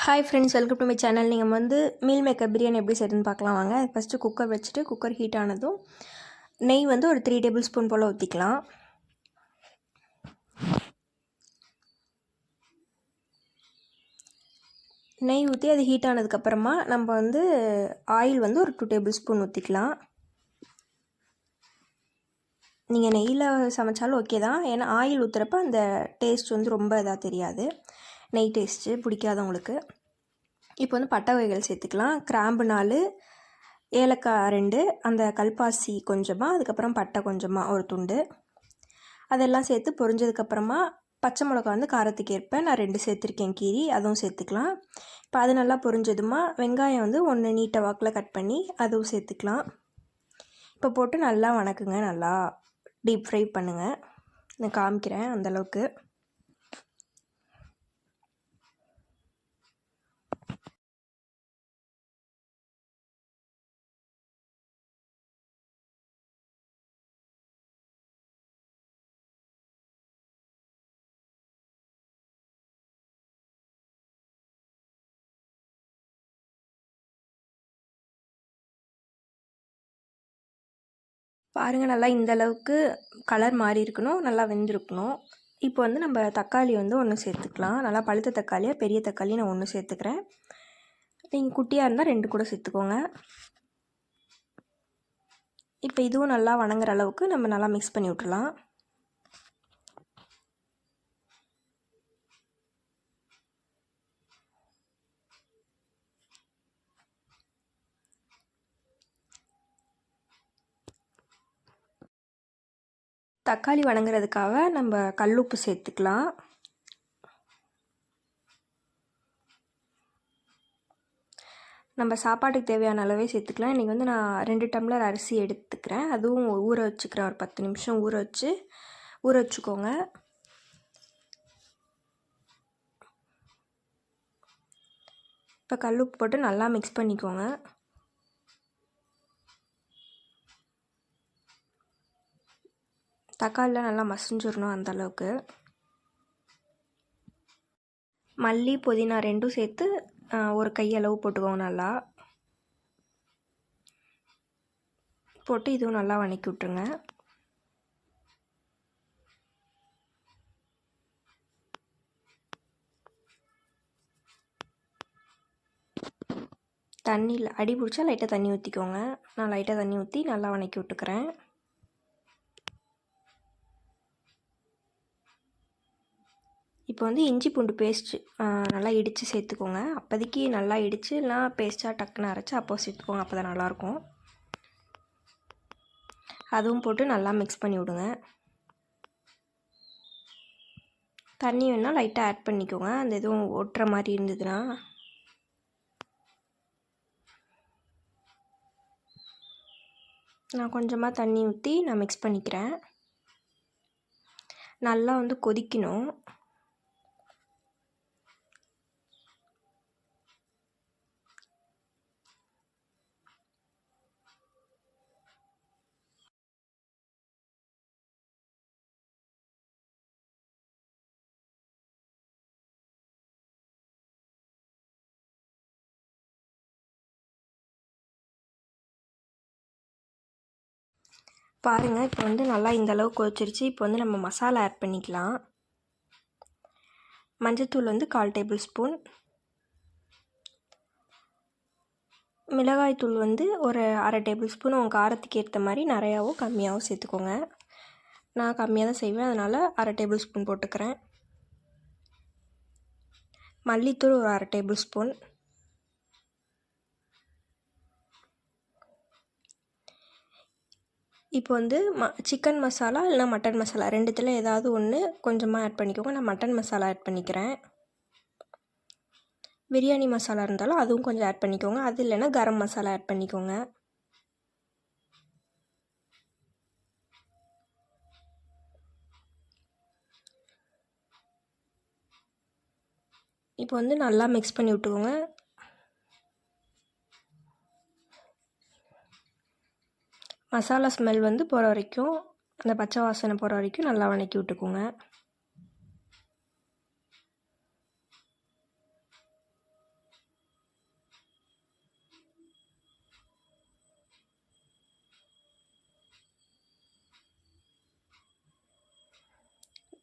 Hi friends, welcome to my channel. நீங்கள் meal maker biryani எப்படி செய்யுதுன்னு பார்க்கலாம் வாங்க. ஃபஸ்ட்டு குக்கர் வச்சுட்டு குக்கர் ஹீட் ஆனதும் நெய் ஒரு 3 டேபிள் ஸ்பூன் போல் ஊற்றிக்கலாம். நெய் ஊற்றி அது ஹீட் ஆனதுக்கப்புறமா நம்ம ஆயில் ஒரு 2 டேபிள் ஸ்பூன் ஊற்றிக்கலாம். நீங்கள் நெய்யில் சமைச்சாலும் ஓகே தான், ஏன்னா ஆயில் ஊற்றுறப்ப அந்த டேஸ்ட் ரொம்ப இதாக தெரியாது, நெய் டேஸ்ட்டு பிடிக்காதவங்களுக்கு. இப்போ பட்டை வகைகள் சேர்த்துக்கலாம். கிராம்பு 4, ஏலக்காய் 2, அந்த கல்பாசி கொஞ்சமாக, அதுக்கப்புறம் பட்டை கொஞ்சமாக ஒரு துண்டு, அதெல்லாம் சேர்த்து பொரிஞ்சதுக்கப்புறமா பச்சை மிளகா காரத்துக்கு ஏற்ப நான் 2 சேர்த்துருக்கேன் கீரி, அதுவும் சேர்த்துக்கலாம். இப்போ அது நல்லா பொரிஞ்சதுமா வெங்காயம் 1 நீட்டை வாக்கில் கட் பண்ணி அதுவும் சேர்த்துக்கலாம். இப்போ போட்டு நல்லா வணக்குங்க, நல்லா டீப் ஃப்ரை பண்ணுங்கள். நான் காமிக்கிறேன் அந்தளவுக்கு. பாருங்கள், நல்லா இந்த அளவுக்கு கலர் மாறி இருக்கணும், நல்லா வெந்திருக்கணும். இப்போ நம்ம தக்காளி 1 சேர்த்துக்கலாம். நல்லா பழுத்த தக்காளியாக, பெரிய தக்காளி நான் 1 சேர்த்துக்கிறேன். நீங்கள் குட்டியாக இருந்தால் 2 கூட சேர்த்துக்கோங்க. இப்போ இதுவும் நல்லா வணங்குற அளவுக்கு நம்ம நல்லா மிக்ஸ் பண்ணி விட்டுறலாம். தக்காளி வணங்குறதுக்காக நம்ம கல்லுப்பு சேர்த்துக்கலாம். நம்ம சாப்பாட்டுக்கு தேவையான அளவே சேர்த்துக்கலாம். இன்றைக்கி நான் 2 டம்ளர் அரிசி எடுத்துக்கிறேன், அதுவும் ஊற வச்சுக்கிறேன். ஒரு 10 நிமிஷம் ஊற வச்சுக்கோங்க. இப்போ கல்லுப்பு போட்டு நல்லா மிக்ஸ் பண்ணிக்கோங்க. தக்காளிலாம் நல்லா மசிஞ்சிடணும் அந்தளவுக்கு. மல்லி புதினா 2 சேர்த்து ஒரு கையளவு போட்டுக்கோங்க. நல்லா போட்டு இதுவும் நல்லா வணக்கி விட்டுருங்க. தண்ணியில் அடி பிடிச்சா லைட்டாக தண்ணி ஊற்றிக்கோங்க. நான் லைட்டாக தண்ணி ஊற்றி நல்லா வணக்கி விட்டுக்கிறேன். இப்போ இஞ்சி பூண்டு பேஸ்ட்டு நல்லா இடித்து சேர்த்துக்கோங்க. அப்போதைக்கு நல்லா இடித்து, இல்லைனா பேஸ்ட்டாக டக்குன்னு அரைச்சி அப்போ சேர்த்துக்கோங்க, அப்போ தான் நல்லாயிருக்கும். அதுவும் போட்டு நல்லா மிக்ஸ் பண்ணி விடுங்க. தண்ணி வேணால் லைட்டாக ஆட் பண்ணிக்கோங்க, அந்த எதுவும் ஒட்டுற மாதிரி இருந்ததுன்னா. நான் கொஞ்சமாக தண்ணி ஊற்றி நான் மிக்ஸ் பண்ணிக்கிறேன். நல்லா கொதிக்கணும். பாருங்கள், இப்போ நல்லா இந்த அளவு கொதிச்சிருச்சு. இப்போ நம்ம மசாலா ஆட் பண்ணிக்கலாம். மஞ்சத்தூள் 1/4 டேபிள் ஸ்பூன், மிளகாய்த்தூள் ஒரு அரை டேபிள் ஸ்பூன். உங்கள் காரத்துக்கு ஏற்ற மாதிரி நிறையாவும் கம்மியாகவும் சேர்த்துக்கோங்க. நான் கம்மியாக தான் செய்வேன், அதனால் அரை டேபிள் ஸ்பூன் போட்டுக்கிறேன். மல்லித்தூள் ஒரு அரை டேபிள் ஸ்பூன். இப்போ சிக்கன் மசாலா இல்லைனா மட்டன் மசாலா 2த்தில் ஏதாவது ஒன்று கொஞ்சமாக ஆட் பண்ணிக்கோங்க. நான் மட்டன் மசாலா ஆட் பண்ணிக்கிறேன். பிரியாணி மசாலா இருந்தாலும் அதுவும் கொஞ்சம் ஆட் பண்ணிக்கோங்க. அது இல்லைன்னா கரம் மசாலா ஆட் பண்ணிக்கோங்க. இப்போ நல்லா மிக்ஸ் பண்ணி விட்டுக்கோங்க. மசாலா ஸ்மெல் போகிற வரைக்கும், அந்த பச்சை வாசனை போகிற வரைக்கும் நல்லா வணக்கி விட்டுக்கோங்க.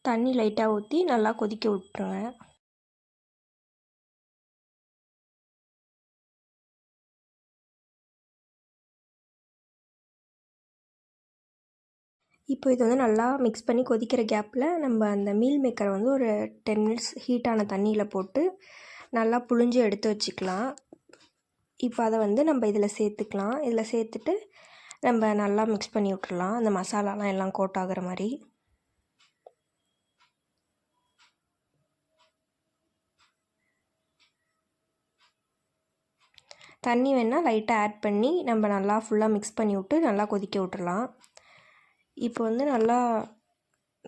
தண்ணி லைட்டாக ஊற்றி நல்லா கொதிக்க விட்டுருங்க. இப்போ இது வந்து நல்லா மிக்ஸ் பண்ணி கொதிக்கிற கேப்பில் நம்ம அந்த மீல் மேக்கரை வந்து ஒரு 10 மினிட்ஸ் ஹீட்டான தண்ணியில் போட்டு நல்லா புழிஞ்சு எடுத்து வச்சுக்கலாம். இப்போ அதை வந்து நம்ம இதில் சேர்த்துக்கலாம். இதில் சேர்த்துட்டு நம்ம நல்லா மிக்ஸ் பண்ணி விட்டுறலாம், அந்த மசாலாலாம் எல்லாம் கோட் ஆகிற மாதிரி. தண்ணி வேணால் லைட்டாக ஆட் பண்ணி நம்ம நல்லா ஃபுல்லாக மிக்ஸ் பண்ணி விட்டு நல்லா கொதிக்க விட்டுறலாம். இப்போ வந்து நல்லா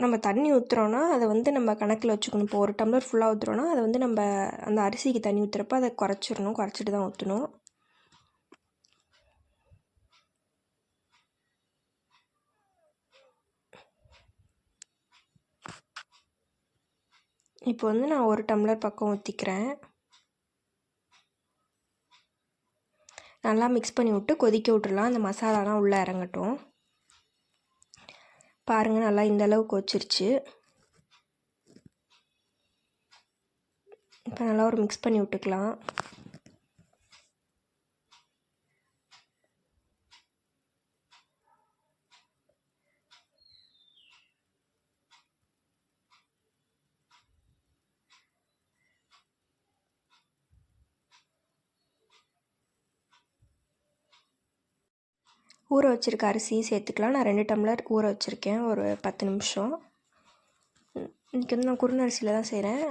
நம்ம தண்ணி ஊற்றுறோன்னா அதை வந்து நம்ம கணக்கில் வச்சுக்கணும். இப்போ ஒரு டம்ளர் ஃபுல்லாக ஊற்றுறோன்னா அதை வந்து நம்ம அந்த அரிசிக்கு தண்ணி ஊற்றுறப்ப அதை குறைச்சிட்டு தான் ஊற்றணும். இப்போ வந்து நான் ஒரு டம்ளர் பக்கம் ஊற்றிக்கிறேன். நல்லா மிக்ஸ் பண்ணி விட்டு கொதிக்க விட்டுடலாம், அந்த மசாலாலாம் உள்ளே இறங்கட்டும். பாருங்கள், நல்லா இந்த அளவுக்கு கொதிச்சிருச்சு. இப்போ நல்லா ஒரு மிக்ஸ் பண்ணி விட்டுக்கலாம். ஊற வச்சுருக்க அரிசியும் சேர்த்துக்கலாம். நான் 2 டம்ளர் ஊற வச்சுருக்கேன், ஒரு 10 நிமிஷம். இன்றைக்கி வந்து நான் குருண அரிசியில் தான் செய்கிறேன்,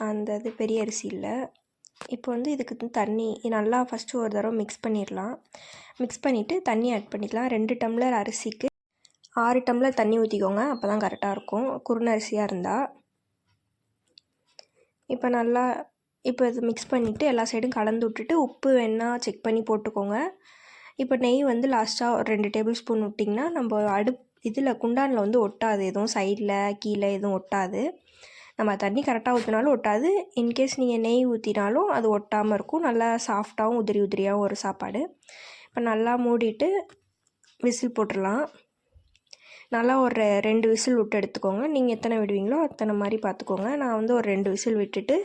அந்த இது பெரிய அரிசி இல்லை. இப்போ வந்து இதுக்கு தண்ணி நல்லா ஃபஸ்ட்டு ஒரு தடவை மிக்ஸ் பண்ணிடலாம். மிக்ஸ் பண்ணிவிட்டு தண்ணி ஆட் பண்ணிக்கலாம். 2 டம்ளர் அரிசிக்கு 6 டம்ளர் தண்ணி ஊற்றிக்கோங்க, அப்போ தான் கரெக்டாக இருக்கும் குருண அரிசியாக இருந்தால். இப்போ இது மிக்ஸ் பண்ணிவிட்டு எல்லா சைடும் கலந்து விட்டுட்டு உப்பு வேணால் செக் பண்ணி போட்டுக்கோங்க. இப்போ நெய் வந்து லாஸ்ட்டாக ஒரு 2 டேபிள் ஸ்பூன் விட்டிங்கன்னா நம்ம இதில் குண்டானில் வந்து ஒட்டாது, எதுவும் சைடில் கீழே எதுவும் ஒட்டாது. நம்ம தண்ணி கரெக்டாக ஊற்றினாலும் ஒட்டாது. இன்கேஸ் நீங்கள் நெய் ஊற்றினாலும் அது ஒட்டாமல் இருக்கும். நல்லா சாஃப்டாகவும் உதிரியாகவும் ஒரு சாப்பாடு. இப்போ நல்லா மூடிட்டு விசில் போட்டுடலாம். நல்லா ஒரு 2 விசில் விட்டு எடுத்துக்கோங்க. நீங்கள் எத்தனை விடுவீங்களோ அத்தனை மாதிரி பார்த்துக்கோங்க. நான் வந்து ஒரு 2 விசில் விட்டுட்டு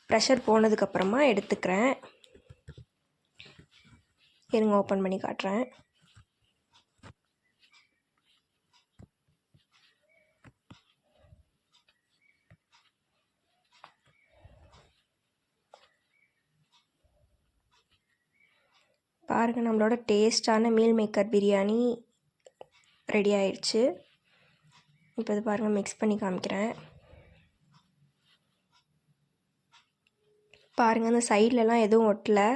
ப்ரெஷர் போனதுக்கப்புறமா எடுத்துக்கிறேன். இருங்க, ஓப்பன் பண்ணி காட்டுறேன். பாருங்கள், நம்மளோட டேஸ்டான மீல் மேக்கர் பிரியாணி ரெடி ஆயிடுச்சு. இப்போ இது பாருங்கள், மிக்ஸ் பண்ணி காமிக்கிறேன். பாருங்கள், அந்த சைட்லலாம் எதுவும் ஒட்டலை,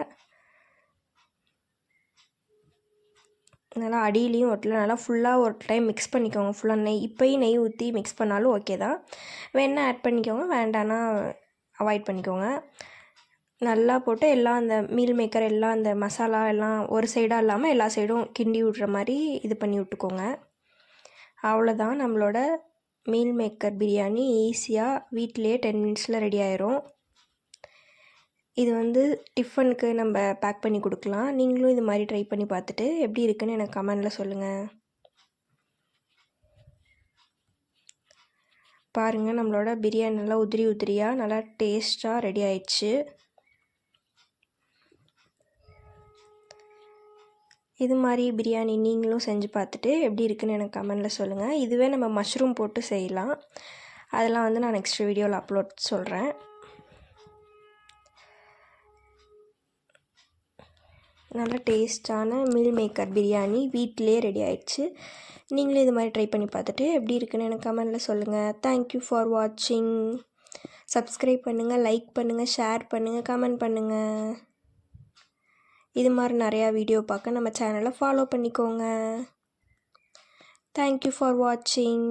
நல்லா அடியிலையும் ஒட்டலை. நல்லா ஃபுல்லாக ஒரு டைம் மிக்ஸ் பண்ணிக்கோங்க. ஃபுல்லாக இப்போயும் நெய் ஊற்றி மிக்ஸ் பண்ணாலும் ஓகே தான். வேணா ஆட் பண்ணிக்கோங்க, வேண்டான்னா அவாய்ட் பண்ணிக்கோங்க. நல்லா போட்டு எல்லாம் அந்த மீல் மேக்கர் எல்லாம் அந்த மசாலா எல்லாம் ஒரு சைடாக இல்லாமல் எல்லா சைடும் கிண்டி விட்ற மாதிரி இது பண்ணி விட்டுக்கோங்க. அவ்வளோதான், நம்மளோட மீல் மேக்கர் பிரியாணி ஈஸியாக வீட்டிலையே 10 மினிட்ஸில் ரெடி ஆயிரும். இது வந்து டிஃபனுக்கு நம்ம பேக் பண்ணி கொடுக்கலாம். நீங்களும் இது மாதிரி ட்ரை பண்ணி பார்த்துட்டு எப்படி இருக்குன்னு எனக்கு கமெண்டில் சொல்லுங்கள். பாருங்கள், நம்மளோட பிரியாணி நல்லா உதிரியாக நல்லா டேஸ்ட்டாக ரெடி ஆயிடுச்சு. இது மாதிரி பிரியாணி நீங்களும் செஞ்சு பார்த்துட்டு எப்படி இருக்குன்னு எனக்கு கமெண்டில் சொல்லுங்கள். இதுவே நம்ம மஷ்ரூம் போட்டு செய்யலாம், அதெல்லாம் வந்து நான் நெக்ஸ்ட் வீடியோவில் அப்லோட் சொல்கிறேன். நல்ல டேஸ்டான மீல் மேக்கர் பிரியாணி வீட்டிலே ரெடி ஆயிடுச்சு. நீங்களும் இது மாதிரி ட்ரை பண்ணி பார்த்துட்டு எப்படி இருக்குன்னு எனக்கு கமெண்டில் சொல்லுங்கள். தேங்க்யூ ஃபார் வாட்சிங். சப்ஸ்கிரைப் பண்ணுங்கள், லைக் பண்ணுங்கள், ஷேர் பண்ணுங்கள், கமெண்ட் பண்ணுங்கள். இது மாதிரி நிறையா வீடியோ பார்க்க நம்ம சேனலை ஃபாலோ பண்ணிக்கோங்க. தேங்க்யூ ஃபார் வாட்சிங்.